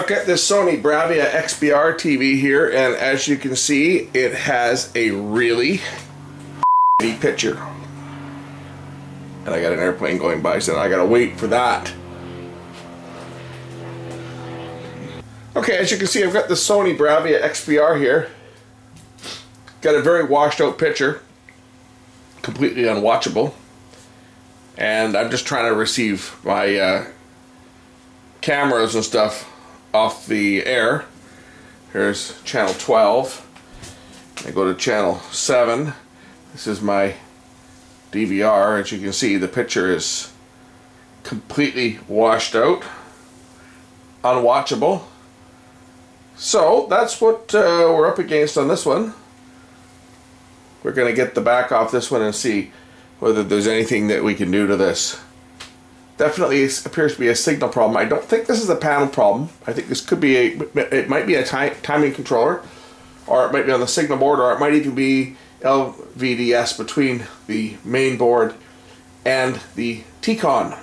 I've got this Sony Bravia XBR TV here, and as you can see, it has a really picture. And I got an airplane going by, so I gotta wait for that. Okay, as you can see, I've got the Sony Bravia XBR here. Got a very washed out picture, completely unwatchable. And I'm just trying to receive my cameras and stuff off the air. Here's channel 12. I go to channel 7. This is my DVR. As you can see, the picture is completely washed out, unwatchable. So that's what we're up against on this one. We're going to get the back off this one and see whether there's anything that we can do to this. Definitely appears to be a signal problem. I don't think this is a panel problem. I think this could be it might be a timing controller, or it might be on the signal board, or it might even be LVDS between the main board and the T-Con.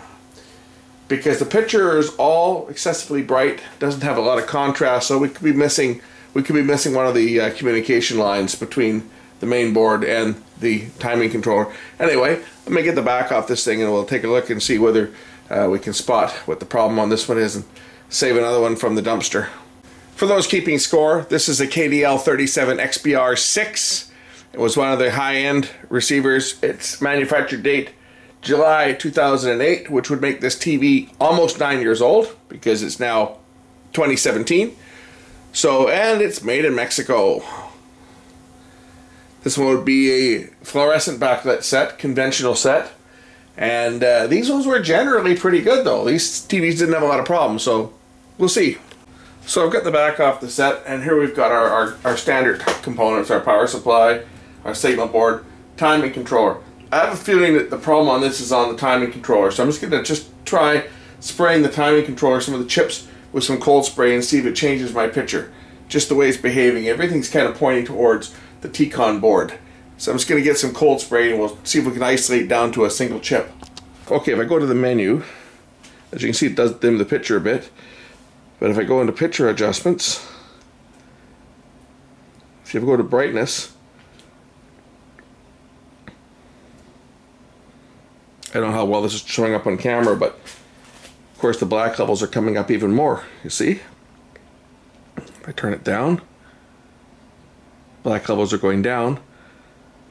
Because the picture is all excessively bright, doesn't have a lot of contrast, so we could be missing one of the communication lines between the main board and the timing controller. Anyway, let me get the back off this thing and we'll take a look and see whether we can spot what the problem on this one is and save another one from the dumpster. For those keeping score, this is a KDL37XBR6. It was one of the high-end receivers. Its manufacture date July 2008, which would make this TV almost 9 years old because it's now 2017. So, and it's made in Mexico. This one would be a fluorescent backlit set, conventional set. And these ones were generally pretty good though. These TVs didn't have a lot of problems, so we'll see. So I've got the back off the set, and here we've got our standard components, our power supply, our signal board, timing controller. I have a feeling that the problem on this is on the timing controller, so I'm just going to try spraying the timing controller, some of the chips, with some cold spray and see if it changes my picture. Just the way it's behaving. Everything's kind of pointing towards the T-Con board. So I'm just going to get some cold spray and we'll see if we can isolate down to a single chip. Okay, if I go to the menu, as you can see, it does dim the picture a bit. But if I go into picture adjustments, if you go to brightness, I don't know how well this is showing up on camera, but of course the black levels are coming up even more, you see? If I turn it down, black levels are going down,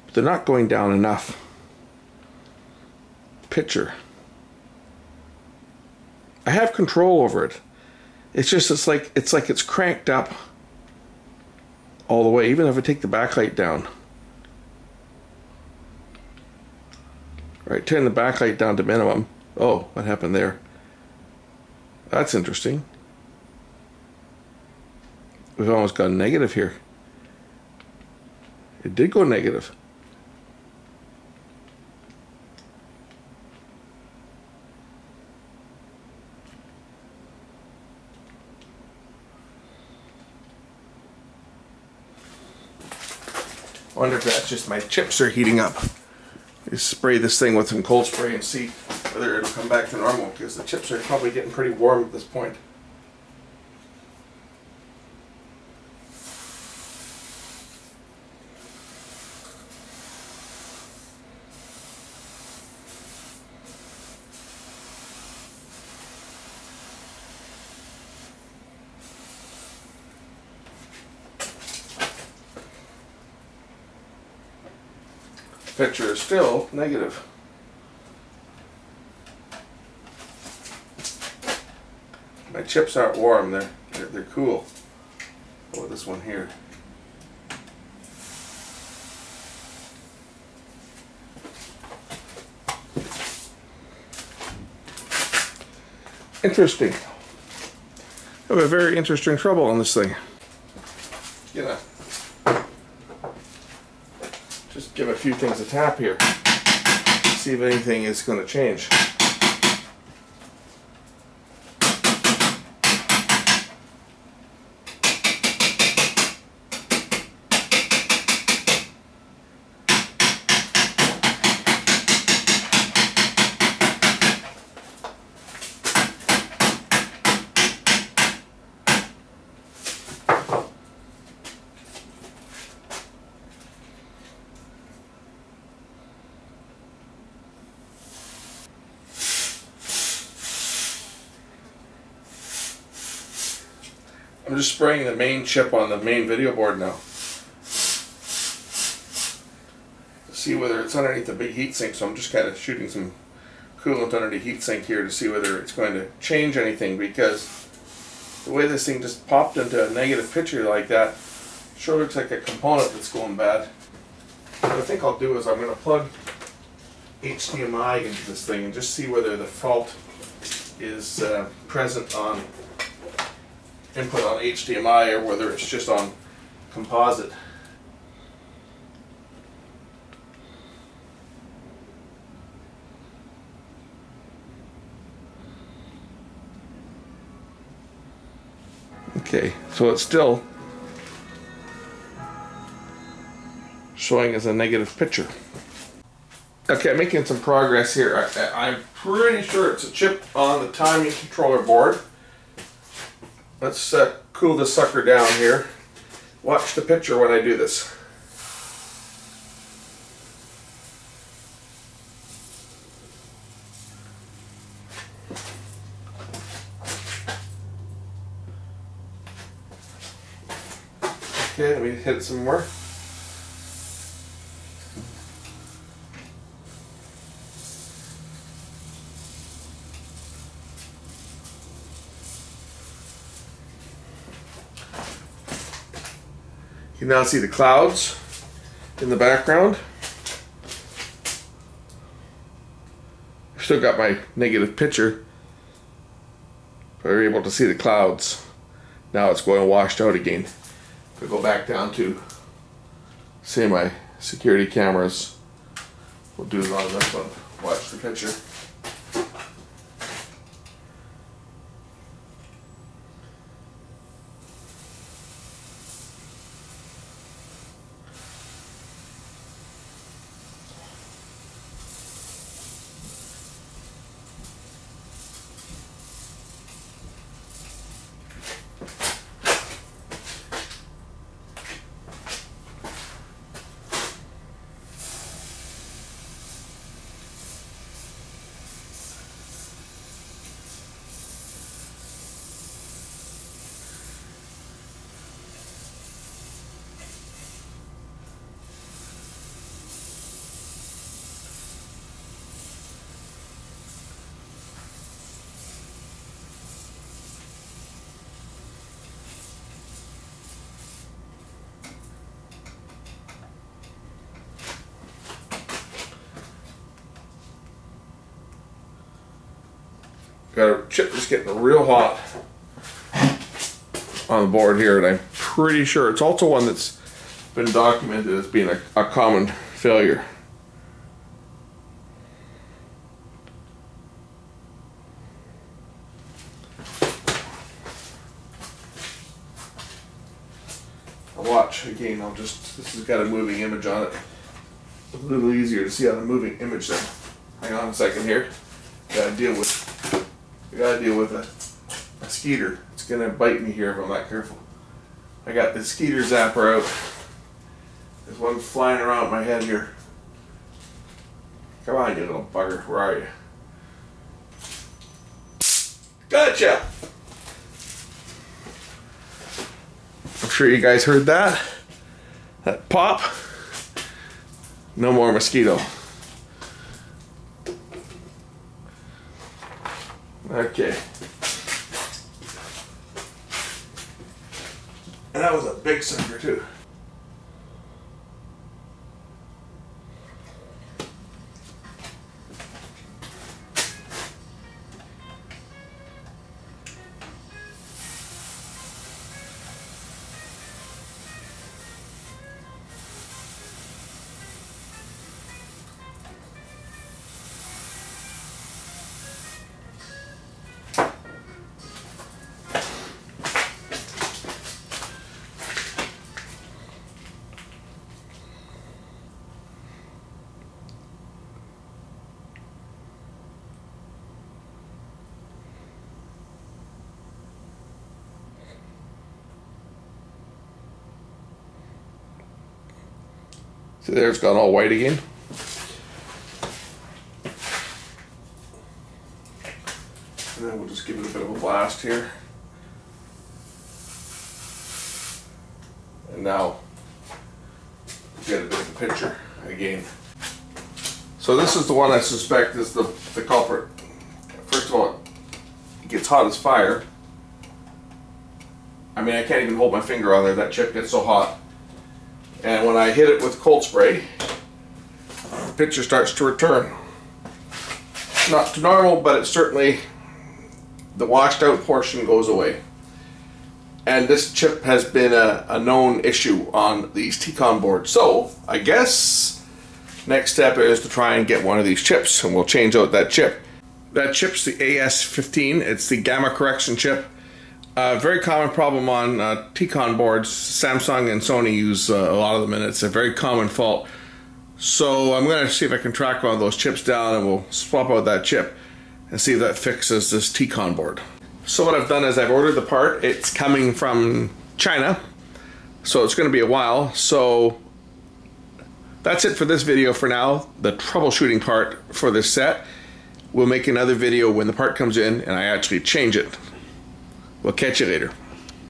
but they're not going down enough. Picture. I have control over it. It's just it's like it's cranked up all the way, even if I take the backlight down. Right, turn the backlight down to minimum. Oh, what happened there? That's interesting. We've almost gone negative here. It did go negative. I wonder if that's just my chips are heating up. Just spray this thing with some cold spray and see whether it'll come back to normal, because the chips are probably getting pretty warm at this point. Picture is still negative. My chips aren't warm, they're cool. Oh, this one here. Interesting. I have a very interesting trouble on this thing. You know. Just give a few things a tap here. See if anything is going to change. I'm just spraying the main chip on the main video board now. See whether it's underneath the big heatsink, so I'm just kind of shooting some coolant under the heatsink here to see whether it's going to change anything, because the way this thing just popped into a negative picture like that sure looks like a component that's going bad. What I think I'll do is I'm going to plug HDMI into this thing and just see whether the fault is present on input on HDMI or whether it's just on composite. Okay, so it's still showing as a negative picture. Okay, I'm making some progress here. I'm pretty sure it's a chip on the timing controller board. Let's cool this sucker down here. Watch the picture when I do this. Okay, let me hit it some more. You can now see the clouds in the background. I've still got my negative picture, but we're able to see the clouds. Now it's going washed out again. If I go back down to, say, my security cameras, we'll do it on this one. Watch the picture. Got a chip that's getting real hot on the board here, and I'm pretty sure it's also one that's been documented as being a common failure. I'll watch again. This has got a moving image on it. A little easier to see on a moving image then. Hang on a second here. Gotta deal with a skeeter. It's gonna bite me here if I'm not careful. I got the skeeter zapper out. There's one flying around my head here. Come on, you little bugger. Where are you? Gotcha! I'm sure you guys heard that. That pop. No more mosquito. Okay. And that was a big sucker too. See there, it's gone all white again. And then we'll just give it a bit of a blast here. And now get a bit of a picture again. So this is the one I suspect is the culprit. First of all, it gets hot as fire. I mean, I can't even hold my finger on there, that chip gets so hot. And when I hit it with cold spray, the picture starts to return. Not to normal, but it's certainly, the washed out portion goes away. And this chip has been a known issue on these T-Con boards. So I guess next step is to try and get one of these chips, and we'll change out that chip. That chip's the AS15. It's the gamma correction chip. Very common problem on T-Con boards. Samsung and Sony use a lot of them, and it's a very common fault. So I'm going to see if I can track one of those chips down, and we'll swap out that chip and see if that fixes this T-Con board. So what I've done is I've ordered the part. It's coming from China, so it's going to be a while. So that's it for this video for now, the troubleshooting part for this set. We'll make another video when the part comes in and I actually change it. We'll catch you later.